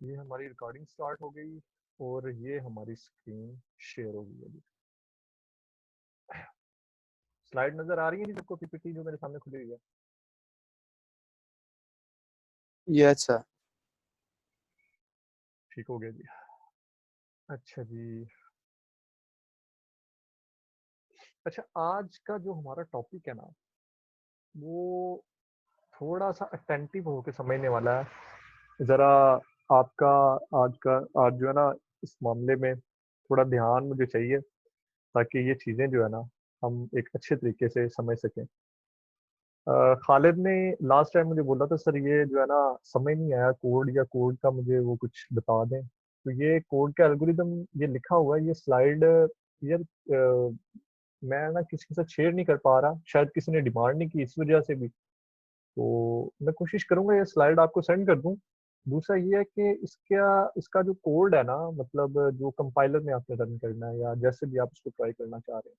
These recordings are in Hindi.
ये हमारी रिकॉर्डिंग स्टार्ट हो गई और ये हमारी स्क्रीन शेयर हो गई। अभी स्लाइड नजर आ रही है नहीं सबको, पीपीटी जो मेरे सामने खुली हुई है? Yes sir. ठीक हो गया जी। अच्छा जी। अच्छा, आज का जो हमारा टॉपिक है ना, वो थोड़ा सा अटेंटिव होकर समझने वाला है जरा। आपका आज जो है ना, इस मामले में थोड़ा ध्यान मुझे चाहिए, ताकि ये चीजें जो है ना, हम एक अच्छे तरीके से समझ सकें। खालिद ने लास्ट टाइम मुझे बोला था, सर ये जो है ना, समझ नहीं आया कोड, या कोड का मुझे वो कुछ बता दें। तो ये कोड का एल्गोरिदम ये लिखा हुआ है, ये स्लाइड यार, मैं ना किसी के साथ शेयर नहीं कर पा रहा, शायद किसी ने डिमांड नहीं की इस वजह से भी। तो मैं कोशिश करूंगा ये स्लाइड आपको सेंड कर दूं। दूसरा ये है कि इसका इसका जो कोड है ना, मतलब जो कंपाइलर में आपने रन करना है, या जैसे भी आप इसको ट्राई करना चाह रहे हैं,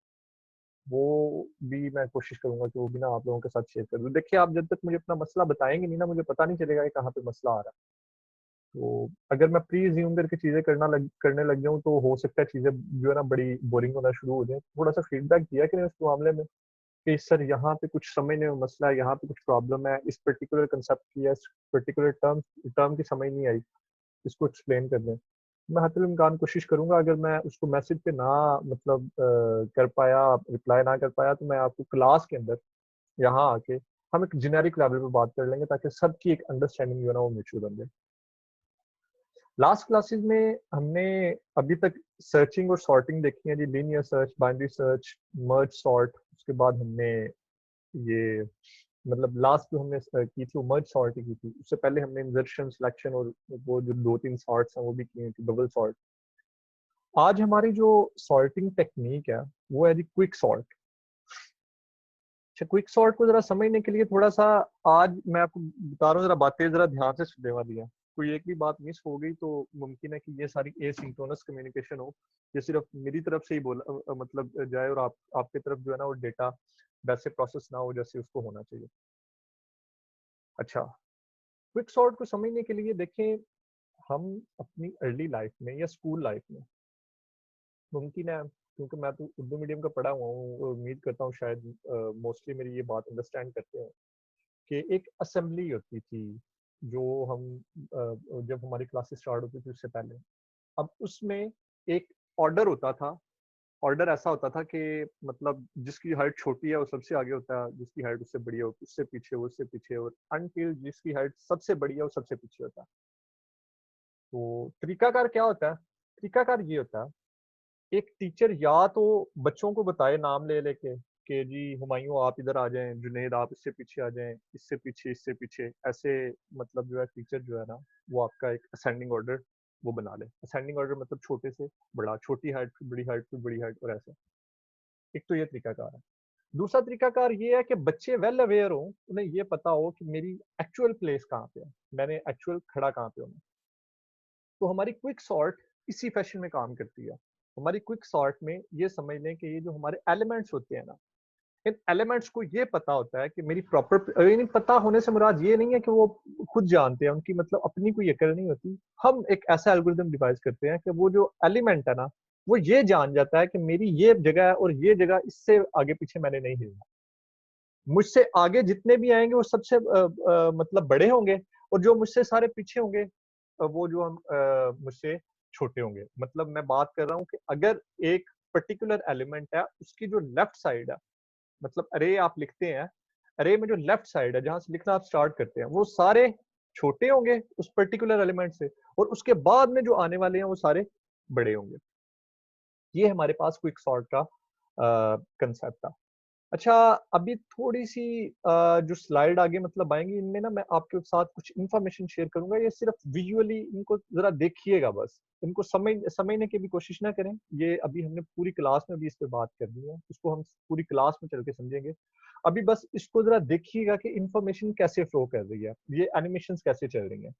वो भी मैं कोशिश करूंगा कि वो भी ना आप लोगों के साथ शेयर कर दूं। देखिए, आप जब तक मुझे अपना मसला बताएंगे नहीं ना, मुझे पता नहीं चलेगा कि कहाँ पे मसला आ रहा है। तो अगर मैं प्री ज्यूम करके चीजें करने लग जाऊं, तो हो सकता है चीजें जो है ना बड़ी बोरिंग होना शुरू हो जाए। थोड़ा सा फीडबैक दिया कि नहीं उस मामले में, कि सर यहाँ पे कुछ समझने में मसला है, यहाँ पे कुछ प्रॉब्लम है, इस पर्टिकुलर कंसेप्ट की या इस पर्टिकुलर टर्म की समझ नहीं आई, इसको एक्सप्लेन कर दें। मैं हतल इम्कान कोशिश करूंगा, अगर मैं उसको मैसेज पे ना मतलब कर पाया, रिप्लाई ना कर पाया, तो मैं आपको क्लास के अंदर यहाँ आके हम एक जेनेरिक लेवल पे बात कर लेंगे, ताकि सबकी एक अंडरस्टैंडिंग जो है ना वो म्यूचुअल बन जाए। लास्ट क्लासेस में हमने अभी तक सर्चिंग और सॉर्टिंग देखी है जी, linear search, binary search, merge sort. उसके बाद हमने ये मतलब लास्ट जो हमने की थी वो मर्ज सॉर्ट ही की थी। उससे पहले हमने इंसर्शन, सिलेक्शन और वो जो दो तीन सॉर्ट्स हैं वो भी किए थी, डबल सॉर्ट। आज हमारी जो सॉर्टिंग टेक्निक है वो है जी क्विक सॉर्ट। अच्छा, क्विक सॉर्ट को जरा समझने के लिए थोड़ा सा आज मैं आपको बता रहा हूँ, जरा बातें जरा ध्यान से सुनने वाली है। कोई एक भी बात मिस हो गई तो मुमकिन है कि ये सारी एसिंक्रोनस कम्युनिकेशन हो, ये सिर्फ मेरी तरफ से ही बोला मतलब जाए, और आपके तरफ जो है ना वो डेटा वैसे प्रोसेस ना हो जैसे उसको होना चाहिए। अच्छा, क्विक सॉर्ट को समझने के लिए देखें, हम अपनी अर्ली लाइफ में या स्कूल लाइफ में, मुमकिन है क्योंकि मैं तो उर्दू मीडियम का पढ़ा हुआ हूँ और उम्मीद करता हूँ शायद मोस्टली मेरी ये बात अंडरस्टैंड करते हैं, कि एक असेंबली होती थी जो हम जब हमारी क्लासेस स्टार्ट होती थी उससे पहले। अब उसमें एक ऑर्डर होता था। ऑर्डर ऐसा होता था कि मतलब जिसकी हाइट छोटी है वो सबसे आगे होता है, जिसकी हाइट उससे बड़ी है उससे पीछे, वो उससे पीछे, और अनटिल जिसकी हाइट सबसे बड़ी है वो सबसे पीछे होता है। तो तरीकाकार क्या होता है? तरीकाकार ये होता है, एक टीचर या तो बच्चों को बताए नाम ले लेके कि जी हुमायूं आप इधर आ जाएं, जुनेद आप इससे पीछे आ जाएं, इससे पीछे, इससे पीछे, ऐसे। मतलब जो है टीचर जो है ना, वो आपका एक असेंडिंग ऑर्डर वो बना ले। असेंडिंग ऑर्डर मतलब छोटे से बड़ा, छोटी हाइट फिर बड़ी हाइट फिर बड़ी हाइट, और ऐसे। एक तो ये तरीकाकार है। दूसरा तरीकाकार ये है कि बच्चे वेल अवेयर हो, उन्हें ये पता हो कि मेरी एक्चुअल प्लेस कहाँ पे है, मैंने एक्चुअल खड़ा कहाँ पे होना। तो हमारी क्विक सॉर्ट इसी फैशन में काम करती है। हमारी क्विक सॉर्ट में ये समझ लें कि ये जो हमारे एलिमेंट्स होते हैं ना, इन एलिमेंट्स को ये पता होता है कि मेरी प्रॉपर, यानी पता होने से मुराद ये नहीं है कि वो खुद जानते हैं, उनकी मतलब अपनी कोई अकल नहीं होती। हम एक ऐसा एल्गोरिदम डिवाइस करते हैं कि वो जो एलिमेंट है ना, वो ये जान जाता है कि मेरी ये जगह है और ये जगह, इससे आगे पीछे मैंने नहीं हिलना। मुझसे आगे जितने भी आएंगे वो सबसे मतलब बड़े होंगे, और जो मुझसे सारे पीछे होंगे वो जो हम मुझसे छोटे होंगे। मतलब मैं बात कर रहा हूँ कि अगर एक पर्टिकुलर एलिमेंट है, उसकी जो लेफ्ट साइड है, मतलब अरे आप लिखते हैं, अरे में जो लेफ्ट साइड है जहां से लिखना आप स्टार्ट करते हैं, वो सारे छोटे होंगे उस पर्टिकुलर एलिमेंट से, और उसके बाद में जो आने वाले हैं वो सारे बड़े होंगे। ये हमारे पास क्विक सॉर्ट का कंसेप्ट था। अच्छा, अभी थोड़ी सी जो स्लाइड आगे मतलब आएंगी, इनमें ना मैं आपके साथ कुछ इंफॉर्मेशन शेयर करूंगा। ये सिर्फ विजुअली इनको जरा देखिएगा, बस इनको समझने की भी कोशिश ना करें। ये अभी हमने पूरी क्लास में भी इस पे बात करनी है, इसको हम पूरी क्लास में चल के समझेंगे। अभी बस इसको जरा देखिएगा कि इंफॉर्मेशन कैसे फ्लो कर रही है, ये एनिमेशन कैसे चल रही है।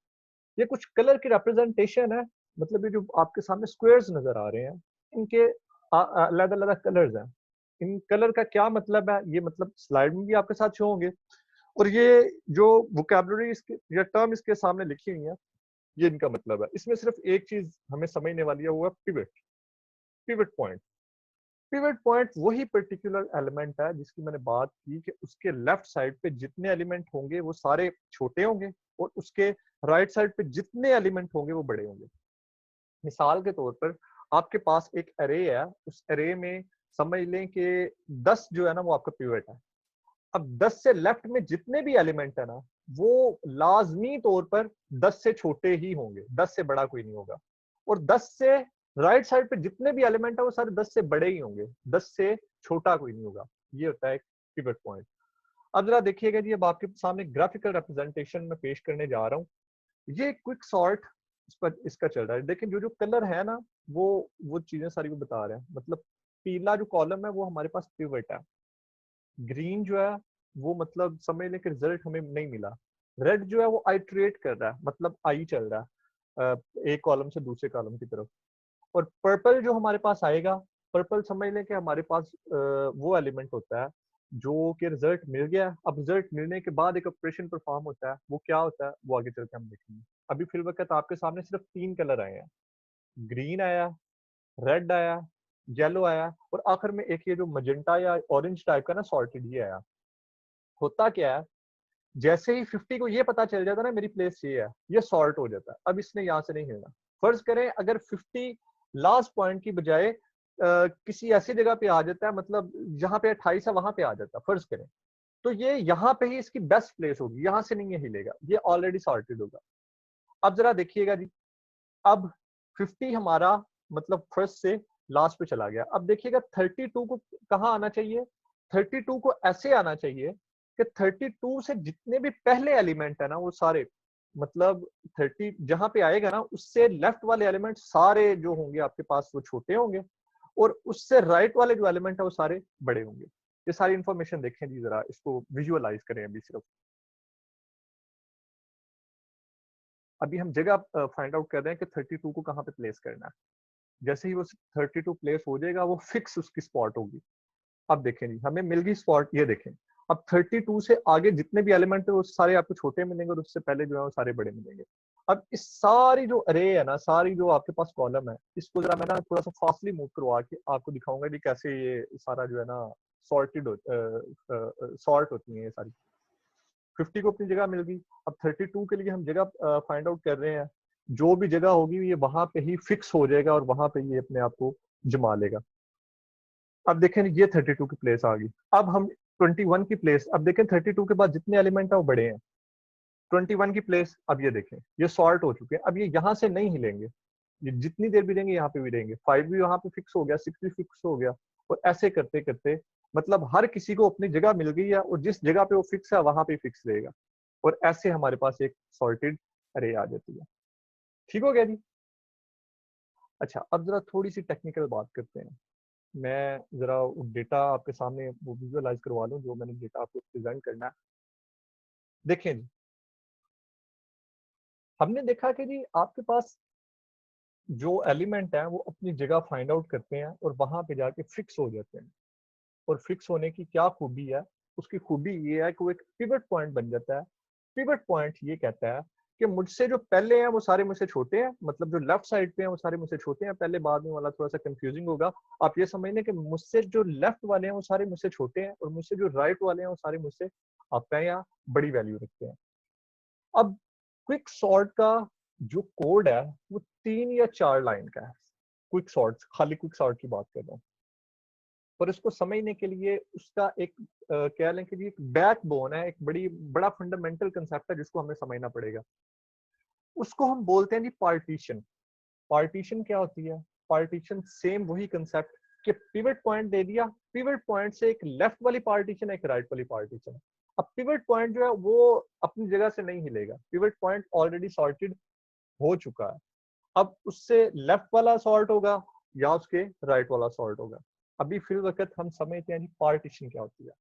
ये कुछ कलर की रिप्रेजेंटेशन है, मतलब ये जो आपके सामने स्क्वायर्स नजर आ रहे हैं, इनके अलग अलग कलर्स हैं। इन कलर का क्या मतलब है, ये मतलब स्लाइड में भी आपके साथ शो होंगे। और ये जो वोकैबुलरी इसके या टर्म इसके सामने लिखी हुई है, ये इनका मतलब है। इसमें सिर्फ एक चीज हमें समझने वाली है, वो है pivot. Pivot point, pivot point वही पर्टिकुलर एलिमेंट है जिसकी मैंने बात की कि उसके लेफ्ट साइड पे जितने एलिमेंट होंगे वो सारे छोटे होंगे, और उसके राइट साइड पे जितने एलिमेंट होंगे वो बड़े होंगे। मिसाल के तौर पर आपके पास एक अरे है, उस अरे में समझ लें कि 10 जो है ना वो आपका पिवट है। अब 10 से लेफ्ट में जितने भी एलिमेंट है ना, वो लाजमी तौर पर 10 से छोटे ही होंगे, 10 से बड़ा कोई नहीं होगा। और 10 से राइट साइड पे जितने भी एलिमेंट है वो सारे 10 से बड़े ही होंगे, 10 से छोटा कोई नहीं होगा। ये होता है पिवट पॉइंट। अब जरा देखिएगा जी, अब आपके सामने ग्राफिकल रिप्रेजेंटेशन में पेश करने जा रहा हूँ। ये क्विक सॉर्ट इस पर इसका चल रहा है। लेकिन जो जो कलर है ना, वो चीजें सारी वो बता रहे हैं। मतलब पीला जो कॉलम है वो हमारे पास पिवट है, ग्रीन जो है वो मतलब समझ लें कि रिजल्ट हमें नहीं मिला, रेड जो है वो आइट्रेट कर रहा है, मतलब आई चल रहा है एक कॉलम से दूसरे कॉलम की तरफ। और पर्पल जो हमारे पास आएगा, पर्पल समझ लें कि हमारे पास वो एलिमेंट होता है जो कि रिजल्ट मिल गया। अब रिजल्ट मिलने के बाद एक ऑपरेशन परफॉर्म होता है, वो क्या होता है वो आगे चल के हम देखेंगे। अभी फिल वक्त आपके सामने सिर्फ 3 कलर आए हैं, ग्रीन आया, रेड आया, येलो आया, और आखिर में एक ये जो मजेंटा या ऑरेंज टाइप का ना सॉर्टेड ये आया। होता क्या है, जैसे ही 50 को ये पता चल जाता है ना मेरी प्लेस ये है, ये सॉर्ट हो जाता है। अब इसने यहाँ से नहीं हिलना। फर्ज करें अगर 50 लास्ट पॉइंट की बजाय किसी ऐसी जगह पे आ जाता है, मतलब जहां पे 28 है वहां पे आ जाता है फर्ज करें, तो ये यहाँ पे ही इसकी बेस्ट प्लेस होगी, यहाँ से नहीं ये हिलेगा, ये ऑलरेडी सॉर्टेड होगा। अब जरा देखिएगा जी, अब 50 हमारा मतलब फर्स्ट से लास्ट पे चला गया। अब देखिएगा 32 को कहाँ आना चाहिए, 32 को ऐसे आना चाहिए कि 32 से जितने भी पहले एलिमेंट है ना वो सारे, मतलब 30 जहां पे आएगा ना उससे लेफ्ट वाले एलिमेंट सारे जो होंगे आपके पास वो छोटे होंगे, और उससे राइट वाले जो एलिमेंट है वो सारे बड़े होंगे। ये सारी इंफॉर्मेशन देखें जी, जरा इसको विजुअलाइज करें अभी सिर्फ। अभी हम जगह फाइंड आउट कर रहे हैं कि 32 को कहाँ पे प्लेस करना है। जैसे ही वो 32 प्लेस हो जाएगा वो फिक्स उसकी स्पॉट होगी। अब देखें जी, हमें मिल गई स्पॉट, ये देखें। अब 32 से आगे जितने भी एलिमेंट है वो सारे आपको छोटे मिलेंगे, और उससे पहले जो है वो सारे बड़े मिलेंगे। अब इस सारी जो अरे है ना, सारी जो आपके पास कॉलम है, इसको जरा मैं ना थोड़ा सा फास्टली मूव करवा के आपको दिखाऊंगा कि कैसे ये सारा जो है ना सॉर्टेड सॉर्ट होती है ये सारी। 50 को अपनी जगह मिल गई। अब 32 के लिए हम जगह फाइंड आउट कर रहे हैं। जो भी जगह होगी ये वहां पे ही फिक्स हो जाएगा, और वहां पे ये अपने आप को जमा लेगा। अब देखें ये 32 की प्लेस आ गई। अब हम 21 की प्लेस, अब देखें 32 के बाद जितने एलिमेंट है वो बड़े हैं। 21 की प्लेस, अब ये देखें ये सॉर्ट हो चुके हैं। अब ये यहाँ से नहीं हिलेंगे, ये जितनी देर भी रहेंगे यहाँ पे भी रहेंगे। 5 भी यहाँ पे फिक्स हो गया, 6 भी फिक्स हो गया, और ऐसे करते करते मतलब हर किसी को अपनी जगह मिल गई है, और जिस जगह पे वो फिक्स है वहां पे फिक्स रहेगा। और ऐसे हमारे पास एक सॉर्टेड अरे आ जाती है। ठीक हो गया जी। अच्छा, अब जरा थोड़ी सी टेक्निकल बात करते हैं। मैं जरा डेटा आपके सामने वो विजुअलाइज करवा लूँ जो मैंने डेटा आपको प्रेजेंट करना है। देखें जी, हमने देखा कि जी आपके पास जो एलिमेंट है वो अपनी जगह फाइंड आउट करते हैं और वहां पे जाके फिक्स हो जाते हैं। और फिक्स होने की क्या खूबी है, उसकी खूबी ये है कि वो एक पिवट पॉइंट बन जाता है। पिवट पॉइंट ये कहता है कि मुझसे जो पहले हैं वो सारे मुझसे छोटे हैं, मतलब जो लेफ्ट साइड पे हैं वो सारे मुझसे छोटे हैं। पहले बाद में वाला थोड़ा सा कंफ्यूजिंग होगा। आप ये समझ लें कि मुझसे जो लेफ्ट वाले हैं वो सारे मुझसे छोटे हैं, और मुझसे जो राइट वाले हैं वो सारे मुझसे आपका या बड़ी वैल्यू रखते हैं। अब क्विक सॉर्ट का जो कोड है वो 3 या 4 लाइन का है। क्विक सॉर्ट, खाली क्विक सॉर्ट की बात कर रहा हूँ। पर इसको समझने के लिए उसका एक कह लें कि एक बैकबोन है, एक बड़ा फंडामेंटल कंसेप्ट है जिसको हमें समझना पड़ेगा। उसको हम बोलते हैं जी पार्टीशन। पार्टीशन क्या होती है? पार्टीशन सेम वही कंसेप्ट कि पिवट पॉइंट दे दिया, पिवट पॉइंट से एक लेफ्ट वाली पार्टीशन एक राइट वाली पार्टीशन। अब पिवट पॉइंट जो है वो अपनी जगह से नहीं हिलेगा, पिवट पॉइंट ऑलरेडी सॉर्टेड हो चुका है। अब उससे लेफ्ट वाला सॉर्ट होगा या उसके राइट वाला सॉर्ट होगा। अभी फिर वक्त हम समझते हैं जी पार्टीशन क्या होती है।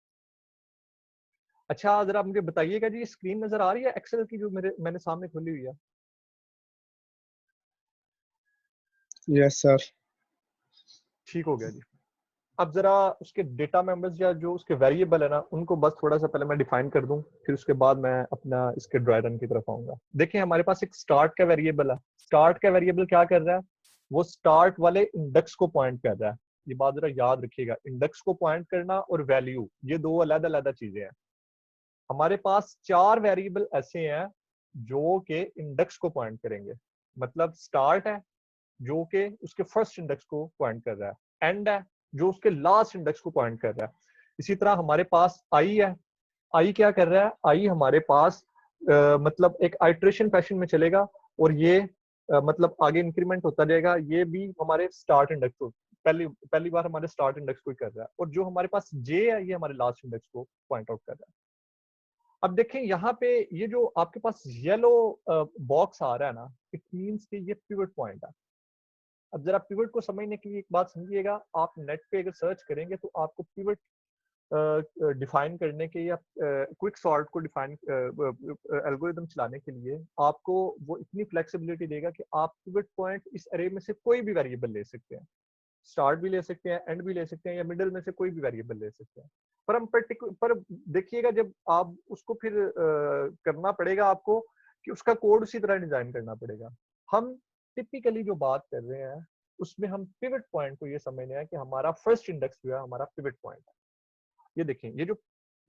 अच्छा, जरा मुझे बताइएगा जी, स्क्रीन नजर आ रही है एक्सेल की जो मैंने सामने खोली हुई है? Yes sir. ठीक हो गया जी। अब जरा उसके डेटा मेंबर्स या जो उसके वेरिएबल है ना, उनको बस थोड़ा सा पहले मैं डिफाइन कर दूं, फिर उसके बाद मैं अपना इसके ड्राई रन की तरफ आऊंगा। देखिए हमारे पास एक स्टार्ट का वेरिएबल है। स्टार्ट का वेरिएबल क्या कर रहा है, वो स्टार्ट वाले इंडेक्स को पॉइंट कर रहा है। ये बात जरा याद रखिएगा, इंडेक्स को पॉइंट करना और वैल्यू ये दो अलग अलग चीजें हैं। हमारे पास 4 वेरिएबल ऐसे हैं जो के इंडेक्स को पॉइंट करेंगे। मतलब स्टार्ट है जो कि उसके फर्स्ट इंडेक्स को पॉइंट कर रहा है, एंड है जो उसके लास्ट इंडेक्स को पॉइंट कर रहा है। इसी तरह हमारे पास आई है। आई क्या कर रहा है, आई हमारे पास मतलब एक आइट्रेशन फैशन में चलेगा और ये मतलब आगे इंक्रीमेंट होता जाएगा। ये भी हमारे स्टार्ट इंडेक्स को पहली पहली बार हमारे स्टार्ट इंडेक्स को ही कर रहा है, और जो हमारे पास जे है ये हमारे लास्ट इंडेक्स को पॉइंट आउट कर रहा है। अब देखें यहाँ पे ये जो आपके पास येलो बॉक्स आ रहा है ना, इट मींस कि ये पिवट पॉइंट है। अब जरा पिवट को समझने के लिए एक बात समझिएगा, आप नेट पे अगर सर्च करेंगे तो आपको पिवट डिफाइन करने के या क्विक सॉर्ट को डिफाइन एल्गोरिदम चलाने के लिए आपको वो इतनी फ्लेक्सिबिलिटी देगा कि आप पिवट पॉइंट इस अरे में से कोई भी वेरिएबल ले सकते हैं। स्टार्ट भी ले सकते हैं, एंड भी ले सकते हैं, या मिडिल में से कोई भी वेरिएबल ले सकते हैं। पर हम पर देखिएगा जब आप उसको फिर करना पड़ेगा आपको कि उसका कोड उसी तरह डिजाइन करना पड़ेगा। हम टिपिकली जो बात कर रहे हैं उसमें हम पिवट पॉइंट को ये समझने हैं कि हमारा फर्स्ट इंडेक्स जो है हमारा पिवट पॉइंट है। ये देखें, ये जो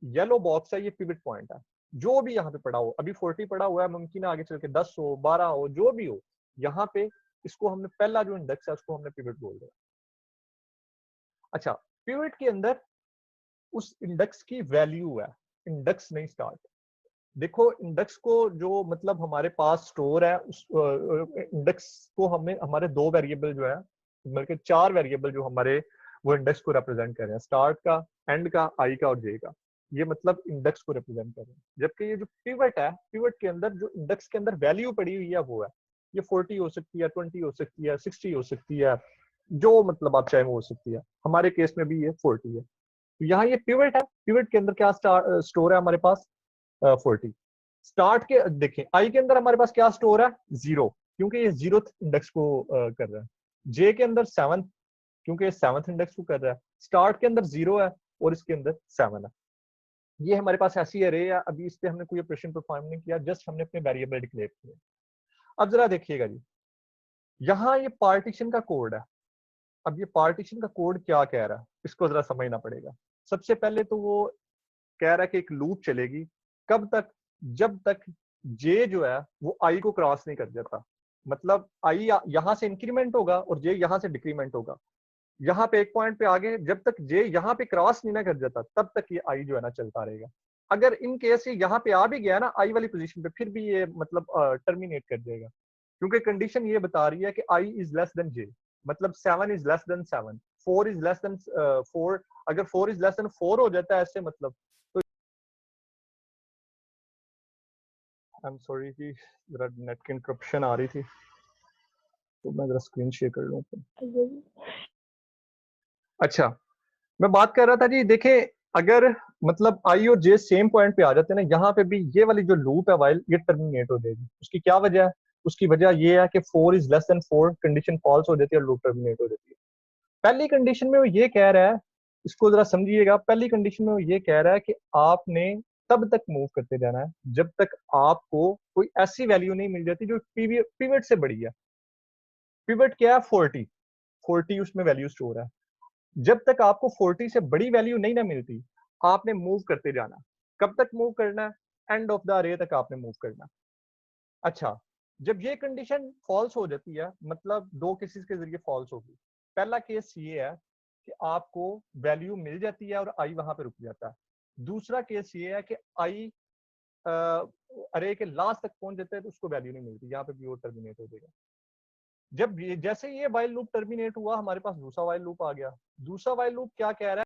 येलो बॉक्स है ये पिवट पॉइंट है। जो भी यहाँ पे पड़ा हो, अभी 40 पड़ा हुआ है, मुमकिन है आगे चल के 10 हो, 12 हो, जो भी हो, यहाँ पे इसको हमने पहला जो इंडेक्स है उसको हमने पिवट बोल दिया। अच्छा, पिवट के अंदर उस इंडेक्स की वैल्यू है, इंडेक्स नहीं स्टार्ट। देखो इंडेक्स को जो मतलब हमारे पास स्टोर है, उस इंडेक्स को हमें हमारे दो वेरिएबल जो है, बल्कि 4 वेरिएबल जो हमारे वो इंडेक्स को रिप्रेजेंट कर रहे हैं, स्टार्ट का, एंड का, आई का और जे का। ये मतलब इंडेक्स को रिप्रेजेंट कर रहे हैं। जबकि ये जो पिवट है, पिवट के अंदर जो इंडेक्स के अंदर वैल्यू पड़ी हुई है वो है, ये 40 हो सकती है, 20 हो सकती है, 60 हो सकती है, जो मतलब आप चाहे वो हो सकती है। हमारे केस में भी ये 40 है। तो यहाँ ये पिवट है, पिवट के अंदर क्या स्टोर है हमारे पास, 40। स्टार्ट के देखें, आई के अंदर हमारे पास क्या स्टोर है, 0, क्योंकि ये 0th इंडेक्स को कर रहा है। जे के अंदर 7th, क्योंकि ये 7th इंडेक्स को कर रहा है। स्टार्ट के अंदर 0 है और इसके अंदर 7 है। ये हमारे पास ऐसी अरे है। अभी इस पे हमने कोई ऑपरेशन परफॉर्म नहीं किया, जस्ट हमने अपने वेरिएबल डिक्लेयर किए। अब जरा देखिएगा जी, यहाँ ये पार्टीशन का कोड है। अब ये पार्टीशन का कोड क्या कह रहा है, इसको जरा समझना पड़ेगा। सबसे पहले तो वो कह रहा है कि एक लूप चलेगी, कब तक, जब तक जे जो है वो आई को क्रॉस नहीं कर जाता। मतलब आई यहां से इंक्रीमेंट होगा और जे यहां से डिक्रीमेंट होगा। यहाँ पे एक पॉइंट पे आगे जब तक जे यहाँ पे क्रॉस नहीं ना कर जाता तब तक ये आई जो है ना चलता रहेगा। अगर इन केस ये यहाँ पे आ भी गया ना आई वाली पोजीशन पे, फिर भी ये मतलब टर्मिनेट कर देगा, क्योंकि कंडीशन ये बता रही है कि आई इज लेस देन जे। मतलब 7 is less then 7, 4 is less than 4। अगर 4 इज लेस देन 4 हो जाता है ऐसे, मतलब तो आई एम सॉरी कि जरा नेट की इंटरप्शन आ रही थी, तो मैं जरा स्क्रीन शेयर कर लूँ। अच्छा, मैं बात कर रहा था जी, देखें अगर मतलब आई और जे सेम पॉइंट पे आ जाते हैं ना, यहाँ पे भी ये वाली जो लूप है वाइल, ये टर्मिनेट हो जाएगी। उसकी क्या वजह है, उसकी वजह ये है कि 4 is less than 4 condition false हो जाती है और लूप टर्मिनेट हो जाती है। पहली कंडीशन में वो ये कह रहा है, इसको जरा समझिएगा, पहली कंडीशन में वो ये कह रहा है कि आपने तब तक मूव करते जाना है जब तक आपको कोई ऐसी वैल्यू नहीं मिल जाती जो पिवट से बड़ी है। पिवट क्या है, 40, 40 उसमें वैल्यू स्टोर है। जब तक आपको 40 से बड़ी वैल्यू नहीं ना मिलती, आपने मूव करते जाना। कब तक मूव करना है, एंड ऑफ द अरे तक आपने मूव करना। अच्छा, जब ये कंडीशन फॉल्स हो जाती है, मतलब दो केसेस के जरिए फॉल्स होगी। पहला केस ये है कि आपको वैल्यू मिल जाती है और आई वहां पे रुक जाता है। दूसरा केस ये है कि आई अरे के लास्ट तक पहुंच जाता है तो उसको वैल्यू नहीं मिलती, यहाँ पे भी वो टर्मिनेट हो जाएगा। जब ये जैसे ये वाइल लूप टर्मिनेट हुआ, हमारे पास दूसरा वाइल लूप आ गया। दूसरा वाइल लूप क्या कह रहा है,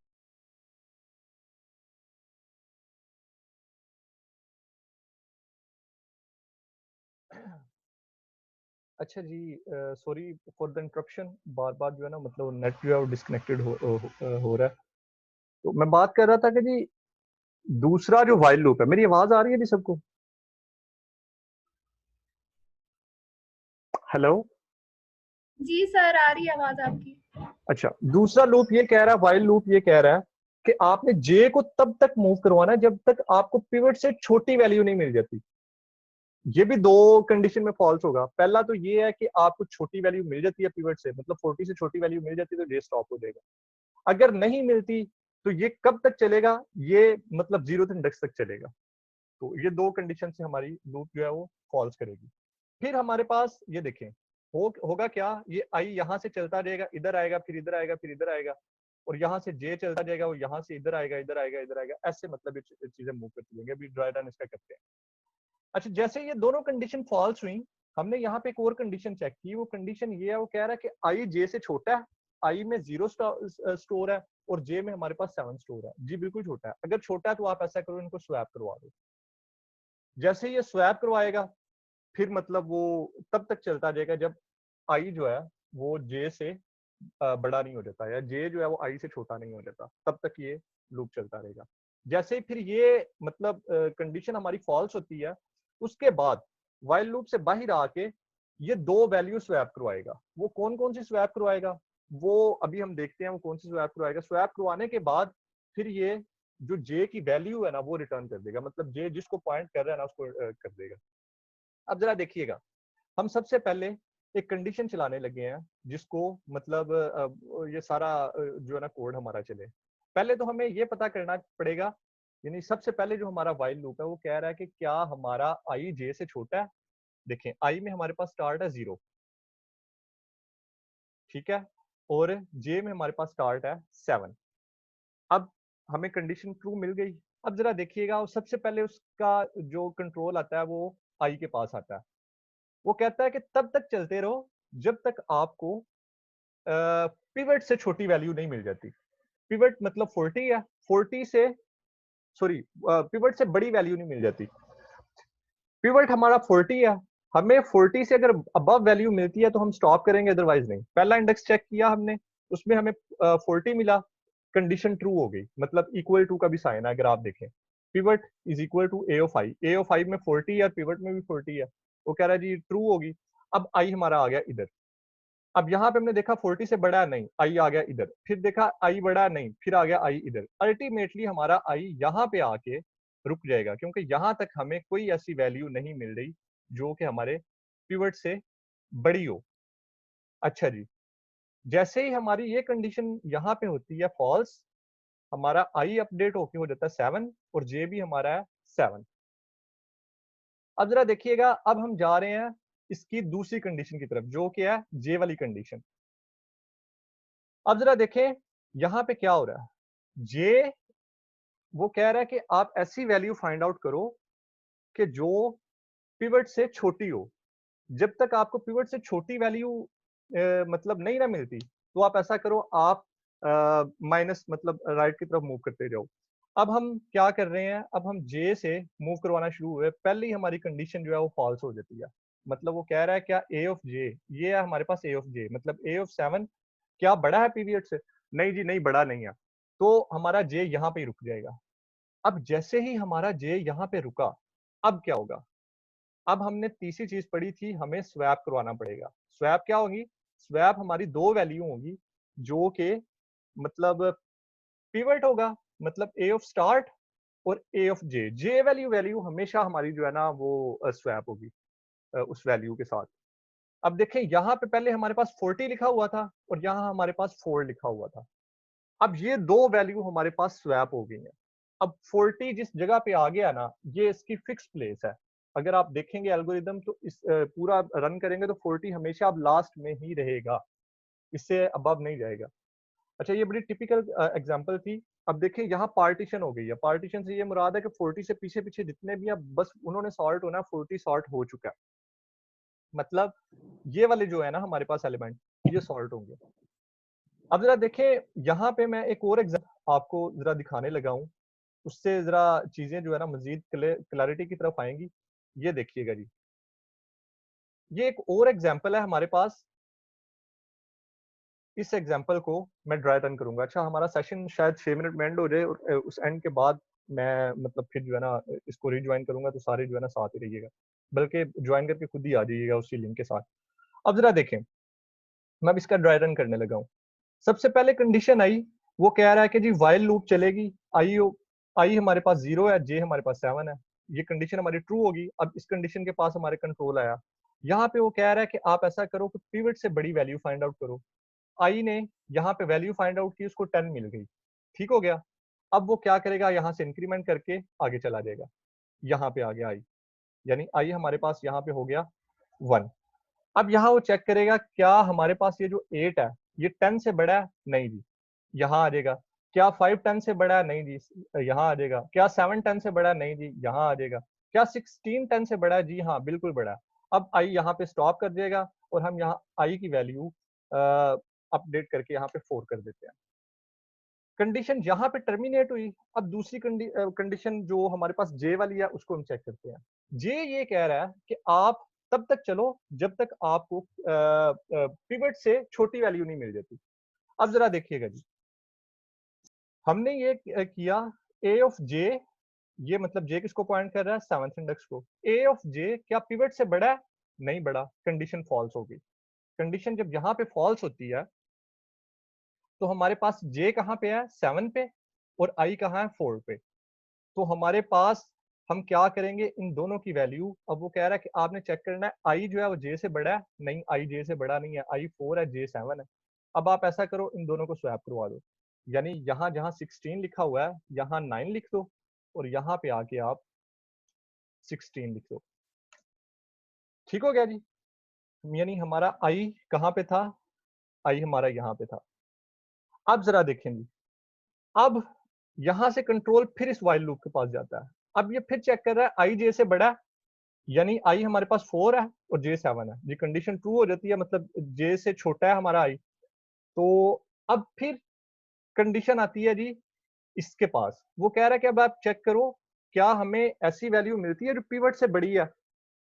अच्छा जी, सॉरी फॉर द इंटरप्शन, बार बार जो है ना मतलब नेट जो है वो डिस्कनेक्टेड हो रहा है। तो मैं बात कर रहा था कि जी दूसरा जो वाइल लूप है, मेरी आवाज आ रही है जी सबको, हेलो? जी सर, आ रही है आवाज आपकी। अच्छा, दूसरा लूप ये कह रहा है, व्हाइल लूप ये कह रहा है कि आपने जे को तब तक मूव करवाना है जब तक आपको पिवट से छोटी वैल्यू नहीं मिल जाती। ये भी दो कंडीशन में फॉल्स होगा। पहला तो ये है कि आपको छोटी वैल्यू मिल जाती है पिवट से, मतलब 40 से छोटी वैल्यू मिल जाती है तो जे स्टॉप हो जाएगा। अगर नहीं मिलती तो ये कब तक चलेगा, ये मतलब 0th इंडेक्स तक चलेगा। तो ये दो कंडीशन से हमारी लूप जो है वो फॉल्स करेगी। फिर हमारे पास ये देखें, होगा क्या, ये आई यहाँ से चलता जाएगा, इधर आएगा, फिर इधर आएगा, फिर इधर आएगा, और यहाँ से जे चलता जाएगा, वो यहाँ से इधर आएगा, इधर आएगा, इधर आएगा, ऐसे मतलब ये चीजें मूव करती जाएंगी। अभी ड्राई रन इसका करते हैं। अच्छा, जैसे ये दोनों कंडीशन फॉल्स हुई, हमने यहाँ पे एक और कंडीशन चेक की। वो कंडीशन ये है, वो कह रहा है कि आई जे से छोटा है, आई में 0 स्टोर है और जे में हमारे पास 7 स्टोर है। जी बिल्कुल छोटा है। अगर छोटा है तो आप ऐसा करो, इनको स्वैप करवा दो। जैसे ये स्वैप करवाएगा, फिर मतलब वो तब तक चलता जाएगा जब आई जो है वो जे से बड़ा नहीं हो जाता, या जे जो है वो आई से छोटा नहीं हो जाता, तब तक ये लूप चलता रहेगा। जैसे ही फिर ये मतलब कंडीशन हमारी फॉल्स होती है, उसके बाद व्हाइल लूप से बाहर आके ये दो वैल्यू स्वैप करवाएगा। वो कौन कौन सी स्वैप करवाएगा, वो अभी हम देखते हैं वो कौन सी स्वैप करवाएगा। स्वैप करवाने के बाद फिर ये जो जे की वैल्यू है ना वो रिटर्न कर देगा, मतलब जे जिसको पॉइंट कर रहा है ना उसको कर देगा। अब जरा देखिएगा, हम सबसे पहले एक कंडीशन चलाने लगे हैं जिसको मतलब ये सारा जो है ना कोड हमारा चले। पहले तो हमें ये पता करना पड़ेगा, यानी सबसे पहले जो हमारा व्हाइल लूप है वो कह रहा है कि क्या हमारा आई जे से छोटा है। देखें, आई में हमारे पास स्टार्ट है 0, ठीक है, और जे में हमारे पास स्टार्ट है 7। अब हमें कंडीशन ट्रू मिल गई। अब जरा देखिएगा, सबसे पहले उसका जो कंट्रोल आता है वो आई के पास आता है। वो कहता है कि तब तक चलते रहो जब तक आपको पिवट से छोटी वैल्यू नहीं मिल जाती। पिवट मतलब 40 है, 40 से सॉरी पिवट से बड़ी वैल्यू नहीं मिल जाती। पिवट हमारा 40 है, हमें 40 से अगर अबव वैल्यू मिलती है तो हम स्टॉप करेंगे, अदरवाइज नहीं। पहला इंडेक्स चेक किया हमने, उसमें हमें 40 मिला, कंडीशन ट्रू हो गई, मतलब इक्वल टू का भी साइन है। अगर आप देखें, pivot is equal to a of i, a of i में 40 है और पिवट में भी 40 है, वो कह रहा है जी ट्रू होगी। अब आई हमारा आ गया इधर। अब यहाँ पे हमने देखा 40 से बड़ा नहीं, आई आ गया इधर, फिर देखा आई बड़ा नहीं, फिर आ गया आई इधर। अल्टीमेटली हमारा आई यहाँ पे आके रुक जाएगा, क्योंकि यहाँ तक हमें कोई ऐसी वैल्यू नहीं मिल रही जो कि हमारे पिवट से बड़ी हो। अच्छा जी, जैसे ही हमारी ये कंडीशन यहाँ पे होती है फॉल्स, हमारा आई अपडेट होके हो जाता है 7 और जे भी हमारा है 7। अब जरा देखिएगा, अब हम जा रहे हैं इसकी दूसरी कंडीशन की तरफ, जो कि है जे वाली कंडीशन। अब जरा देखें यहाँ पे क्या हो रहा है। जे वो कह रहा है कि आप ऐसी वैल्यू फाइंड आउट करो कि जो पिवट से छोटी हो। जब तक आपको पिवट से छोटी वैल्यू मतलब नहीं ना मिलती, तो आप ऐसा करो, आप माइनस मतलब राइट की तरफ मूव करते जाओ। अब हम क्या कर रहे हैं, अब हम जे से मूव करवाना शुरू हुए, पहले ही हमारी कंडीशन जो है वो फॉल्स हो जाती है। मतलब वो कह रहा है क्या ए ऑफ जे, ये है हमारे पास ए ऑफ जे, मतलब ए ऑफ 7 क्या बड़ा है पीरियड से, नहीं जी नहीं बड़ा नहीं है, तो हमारा जे यहाँ पे ही रुक जाएगा। अब जैसे ही हमारा जे यहाँ पे रुका, अब क्या होगा, अब हमने तीसरी चीज पढ़ी थी, हमें स्वैप करवाना पड़ेगा। स्वैप क्या होगी, स्वैप हमारी दो वैल्यू होगी जो कि मतलब पिवट होगा, मतलब ए ऑफ स्टार्ट और a of j. J value value हमेशा हमारी जो है ना वो स्वैप होगी उस वैल्यू के साथ। अब देखें, यहाँ पे पहले हमारे पास 40 लिखा हुआ था और यहाँ हमारे पास 4 लिखा हुआ था। अब ये दो वैल्यू हमारे पास स्वैप हो गई हैं। अब 40 जिस जगह पे आ गया ना, ये इसकी फिक्स प्लेस है। अगर आप देखेंगे एल्गोरिदम तो इस पूरा रन करेंगे तो 40 हमेशा अब लास्ट में ही रहेगा, इससे अबव नहीं जाएगा। अच्छा, ये बड़ी टिपिकल एग्जांपल थी। अब देखिए यहाँ पार्टीशन हो गई है। पार्टीशन से ये मुराद है कि 40 से पीछे पीछे जितने भी हैं बस उन्होंने सॉर्ट होना, 40 सॉर्ट हो चुका है। मतलब ये वाले जो है ना हमारे पास एलिमेंट, ये सॉर्ट होंगे। अब जरा देखें, यहाँ पे मैं एक और एग्जाम्पल आपको जरा दिखाने लगा हूँ, उससे जरा चीजें जो है ना मजीद क्लैरिटी की तरफ आएंगी। ये देखिएगा जी, ये एक और एग्जाम्पल है हमारे पास। इस एग्जाम्पल को मैं ड्राई रन करूंगा। अच्छा, हमारा सेशन शायद 6 मिनट में एंड हो जाए, और उस एंड के बाद मैं मतलब फिर जो है ना इसको रिज्वाइन करूंगा, तो सारे जो है ना साथ ही रहिएगा, बल्कि ज्वाइन करके खुद ही आ जाइएगा उसी लिंक के साथ। अब जरा देखें, मैं अब इसका ड्राई रन करने लगा हूँ। सबसे पहले कंडीशन आई, वो कह रहा है कि जी व्हाइल लूप चलेगी, आई हमारे पास 0 है, जे हमारे पास 7 है। ये कंडीशन हमारी ट्रू होगी। अब इस कंडीशन के पास हमारे कंट्रोल आया। यहाँ पे वो कह रहा है कि आप ऐसा करो कि पिवट से बड़ी वैल्यू फाइंड आउट करो। आई ने यहाँ पे वैल्यू फाइंड आउट की, उसको 10 मिल गई। ठीक हो गया। अब वो क्या करेगा, यहाँ से इंक्रीमेंट करके आगे चला जाएगा। यहाँ पे आ गया आई, यानी आई हमारे पास यहाँ पे हो गया 1। अब यहाँ वो चेक करेगा क्या हमारे पास ये जो 8 है ये 10 से बड़ा है, नहीं जी, यहाँ आ जाएगा। क्या 5 10 से बड़ा है, नहीं जी, यहाँ आ जाएगा। क्या 7 10 से बड़ा है, नहीं जी, यहाँ आ जाएगा। क्या 16 10 से बड़ा है, जी हाँ बिल्कुल बड़ा है। अब आई यहाँ पे स्टॉप कर देगा और हम यहाँ आई की वैल्यू अपडेट करके यहाँ पे 4 कर देते हैं। कंडीशन यहाँ पे टर्मिनेट हुई। अब दूसरी कंडीशन जो हमारे पास जे वाली है उसको हम चेक करते हैं। जे ये कह रहा है कि आप तब तक चलो जब तक आपको पिवट से छोटी वैल्यू नहीं मिल जाती। अब जरा देखिएगा जी, हमने ये किया ए ऑफ जे, ये मतलब जे किसको पॉइंट कर रहा है, 7th इंडेक्स को। ए ऑफ जे क्या पिवट से बड़ा है, नहीं बड़ा, कंडीशन फॉल्स होगी। कंडीशन जब यहाँ पे फॉल्स होती है तो हमारे पास जे कहाँ पे है, 7 पे, और आई कहाँ है, 4 पे। तो हमारे पास हम क्या करेंगे, इन दोनों की वैल्यू, अब वो कह रहा है कि आपने चेक करना है आई जो है वो जे से बड़ा है, नहीं आई जे से बड़ा नहीं है, आई 4 है, जे 7 है। अब आप ऐसा करो, इन दोनों को स्वैप करवा दो, यानी यहाँ जहाँ 16 लिखा हुआ है यहाँ 9 लिख दो, और यहाँ पे आके आप 16 लिख दो। ठीक हो गया जी, यानी हमारा आई कहाँ पे था, आई हमारा यहाँ पे था। अब जरा देखें जी, अब यहाँ से कंट्रोल फिर इस व्हाइल लूप के पास जाता है। अब ये फिर चेक कर रहा है आई जे से बड़ा है, यानी आई हमारे पास 4 है और जे 7 है। ये कंडीशन ट्रू हो जाती है, मतलब जे से छोटा है हमारा आई। तो अब फिर कंडीशन आती है जी इसके पास, वो कह रहा है कि अब आप चेक करो क्या हमें ऐसी वैल्यू मिलती है जो पिवट से बड़ी है।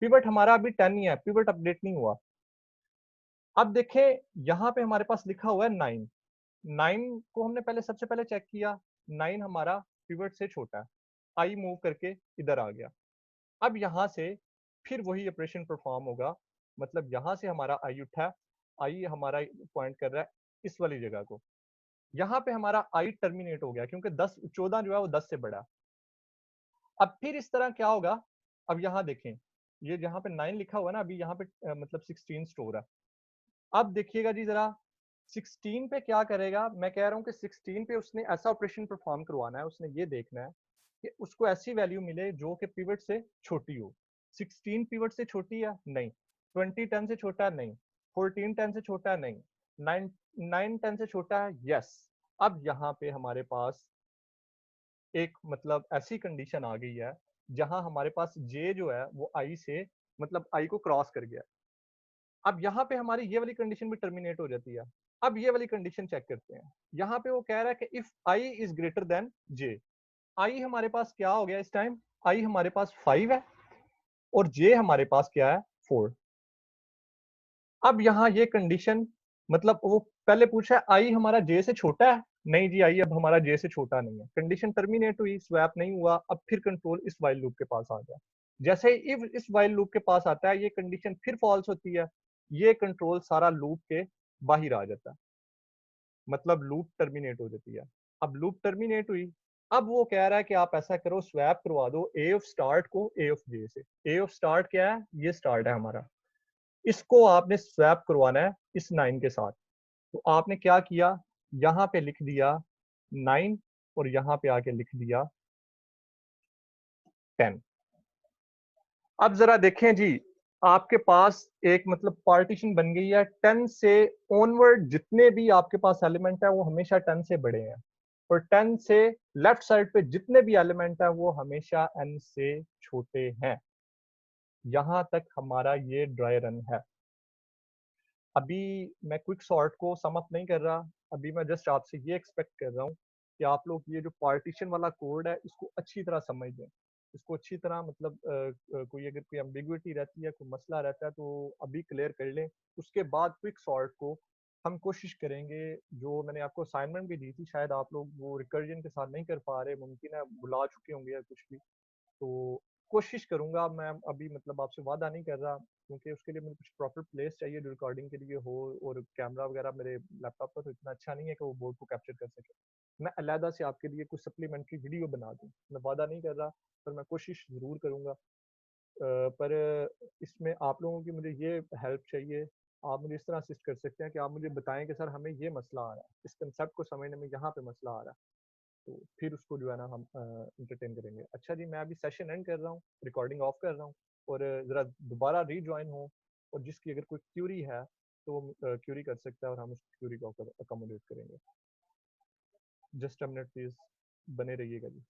पिवट हमारा अभी 10 ही है, पिवट अपडेट नहीं हुआ। अब देखें यहाँ पे हमारे पास लिखा हुआ है 9। 9 को हमने पहले सबसे पहले चेक किया, 9 हमारा पिवट से छोटा है। आई मूव करके इधर आ गया। अब यहाँ से फिर वही ऑपरेशन परफॉर्म होगा, मतलब यहाँ से हमारा आई उठा, आई हमारा पॉइंट कर रहा है इस वाली जगह को। यहाँ पे हमारा आई टर्मिनेट हो गया क्योंकि 10 14 जो है वो 10 से बड़ा। अब फिर इस तरह क्या होगा, अब यहाँ देखें, ये जहाँ पे 9 लिखा हुआ है ना, अभी यहाँ पे मतलब 16 स्टोर है। अब देखिएगा जी जरा, 16 पे क्या करेगा, मैं कह रहा हूँ कि 16 पे उसने ऐसा ऑपरेशन परफॉर्म करवाना है, उसने ये देखना है कि उसको ऐसी वैल्यू मिले जो कि पिवट से छोटी हो। 16 पिवट से छोटी है, नहीं। 20 10 से छोटा है, नहीं। 14 10 से छोटा है, नहीं। 9 9 10 से छोटा है, यस। अब यहाँ पे हमारे पास एक मतलब ऐसी कंडीशन आ गई है जहां हमारे पास जे जो है वो आई से मतलब आई को क्रॉस कर गया। अब यहाँ पे हमारी ये वाली कंडीशन भी टर्मिनेट हो जाती है। अब ये वाली कंडीशन चेक करते हैं। यहाँ पे वो कह रहा है कि if i is greater than j. I हमारे पास क्या हो गया इस टाइम, आई हमारे पास 5 है और जे हमारे पास क्या है, 4। अब यहाँ ये कंडीशन, मतलब वो पहले पूछा है आई हमारा जे से छोटा है, नहीं जी आई अब हमारा जे से छोटा नहीं है। कंडीशन टर्मिनेट हुई, स्वैप नहीं हुआ। अब फिर कंट्रोल इस वाइल लूप के पास आ गया। जैसे ही इफ इस वाइल लूप के पास आता है ये कंडीशन फिर फॉल्स होती है, ये कंट्रोल सारा लूप के बाहर आ जाता है, मतलब लूप टर्मिनेट हो जाती है। अब लूप टर्मिनेट हुई, अब वो कह रहा है कि आप ऐसा करो स्वैप करवा दो ए ऑफ स्टार्ट को ए ऑफ जे से। ए ऑफ स्टार्ट क्या है, ये स्टार्ट है हमारा, इसको आपने स्वैप करवाना है इस 9 के साथ। तो आपने क्या किया, यहाँ पे लिख दिया 9 और यहाँ पे आके लिख दिया 10। अब जरा देखें जी, आपके पास एक मतलब पार्टीशन बन गई है। 10 से ऑनवर्ड जितने भी आपके पास एलिमेंट है वो हमेशा 10 से बड़े हैं, और 10 से लेफ्ट साइड पे जितने भी एलिमेंट है वो हमेशा n से छोटे हैं। यहां तक हमारा ये ड्राई रन है। अभी मैं क्विक सॉर्ट को सम अप नहीं कर रहा, अभी मैं जस्ट आपसे ये एक्सपेक्ट कर रहा हूँ कि आप लोग ये जो पार्टीशन वाला कोड है इसको अच्छी तरह समझ लें। इसको अच्छी तरह मतलब कोई अगर कोई एम्बिग्विटी रहती है, कोई मसला रहता है तो अभी क्लियर कर लें। उसके बाद क्विक सॉर्ट को हम कोशिश करेंगे, जो मैंने आपको असाइनमेंट भी दी थी, शायद आप लोग वो रिकर्जन के साथ नहीं कर पा रहे, मुमकिन है भुला चुके होंगे या कुछ भी। तो कोशिश करूँगा मैं अभी मतलब आपसे वादा नहीं कर रहा क्योंकि उसके लिए मुझे कुछ प्रॉपर प्लेस चाहिए जो रिकॉर्डिंग के लिए हो और कैमरा वगैरह मेरे लैपटॉप पर तो इतना अच्छा नहीं है कि वो बोर्ड को कैप्चर कर सके। मैं अलहदा से आपके लिए कुछ सप्लीमेंट्री वीडियो बना दूँ। मैं वादा नहीं कर रहा पर मैं कोशिश ज़रूर करूँगा। पर इसमें आप लोगों की मुझे ये हेल्प चाहिए। आप मुझे इस तरह असिस्ट कर सकते हैं कि आप मुझे बताएँ कि सर हमें ये मसला आ रहा है। इस कांसेप्ट को समझने में यहाँ पे मसला आ रहा है। तो फिर उसको जो है ना हम एंटरटेन करेंगे। अच्छा जी, मैं अभी सेशन एंड कर रहा हूँ, रिकॉर्डिंग ऑफ कर रहा हूँ और ज़रा दोबारा रीजॉइन हो और जिसकी अगर कोई क्यूरी है तो वो क्यूरी कर सकता है और हम उस क्यूरी को अकोमोडेट करेंगे। जस्ट अ मिनट प्लीज़, बने रहिएगा जी।